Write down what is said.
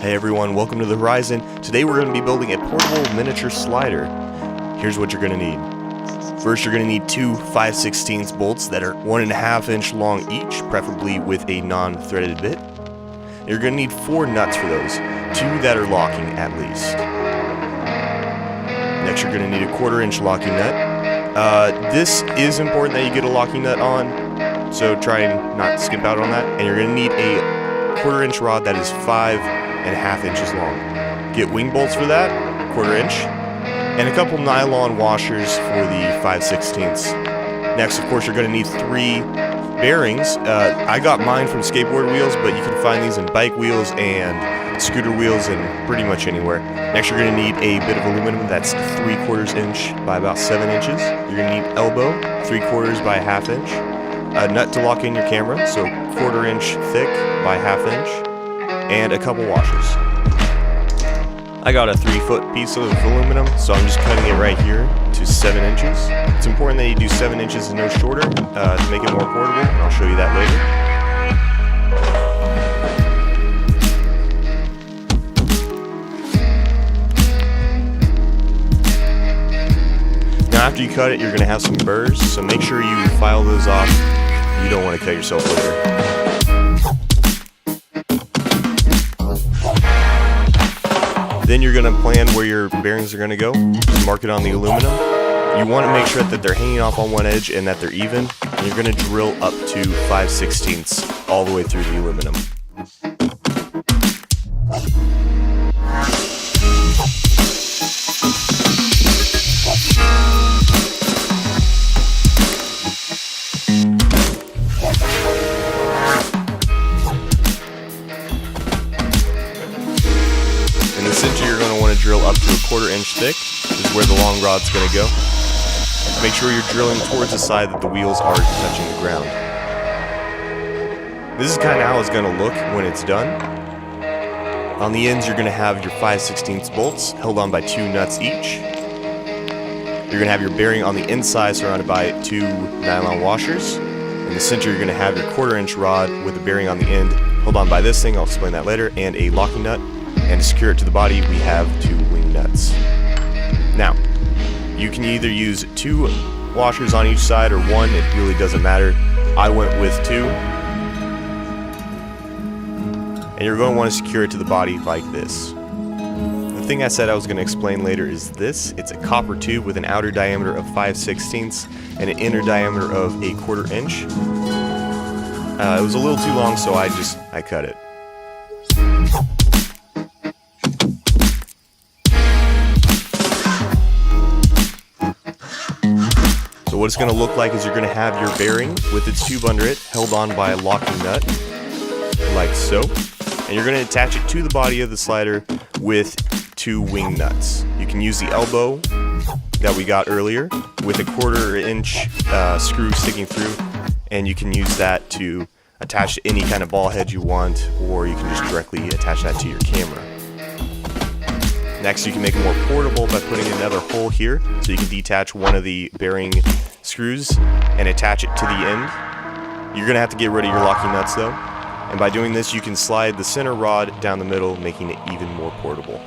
Hey everyone, welcome to the Horizon. Today we're going to be building a portable miniature slider. Here's what you're going to need. First, you're going to need two 5/16 bolts that are 1.5 inch long each, preferably with a non-threaded bit. You're going to need 4 nuts for those, 2 that are locking at least. Next, you're going to need a 1/4 inch locking nut. This is important that you get a locking nut on, so try and not skimp out on that. And you're going to need a 1/4 inch rod that is 5.5 inches long. Get wing bolts for that, 1/4 inch, and a couple nylon washers for the 5/16. Next, of course, you're going to need 3 bearings. I got mine from skateboard wheels, but you can find these in bike wheels and scooter wheels and pretty much anywhere. Next, you're going to need a bit of aluminum that's 3/4 inch by about 7 inches. You're going to need elbow, 3/4 by 1/2 inch. A nut to lock in your camera, so 1/4 inch thick by 1/2 inch. And a couple washers. I got a 3-foot piece of aluminum, so I'm just cutting it right here to 7 inches. It's important that you do 7 inches and no shorter to make it more portable, and I'll show you that later. Now after you cut it, you're going to have some burrs, so make sure you file those off. You don't want to cut yourself later. Then you're going to plan where your bearings are going to go. Just mark it on the aluminum. You want to make sure that they're hanging off on one edge and that they're even. And you're going to drill up to 5/16 all the way through the aluminum. In the center, you're going to want to drill up to a 1/4 inch thick. This is where the long rod's going to go. Make sure you're drilling towards the side that the wheels are touching the ground. This is kind of how it's going to look when it's done. On the ends, you're going to have your 5/16 bolts held on by 2 nuts each. You're going to have your bearing on the inside surrounded by 2 nylon washers. In the center, you're going to have your 1/4 inch rod with the bearing on the end held on by this thing, I'll explain that later, and a locking nut. And to secure it to the body, we have 2 wing nuts. Now, you can either use 2 washers on each side or 1, it really doesn't matter. I went with 2. And you're going to want to secure it to the body like this. The thing I said I was going to explain later is this. It's a copper tube with an outer diameter of 5/16 and an inner diameter of a 1/4 inch. It was a little too long, so I cut it. So what it's going to look like is you're going to have your bearing with its tube under it, held on by a locking nut, like so. And you're going to attach it to the body of the slider with 2 wing nuts. You can use the elbow that we got earlier with a 1/4 inch screw sticking through, and you can use that to attach to any kind of ball head you want, or you can just directly attach that to your camera. Next, you can make it more portable by putting another hole here, so you can detach one of the bearing screws and attach it to the end. You're going to have to get rid of your locking nuts though, and by doing this you can slide the center rod down the middle, making it even more portable.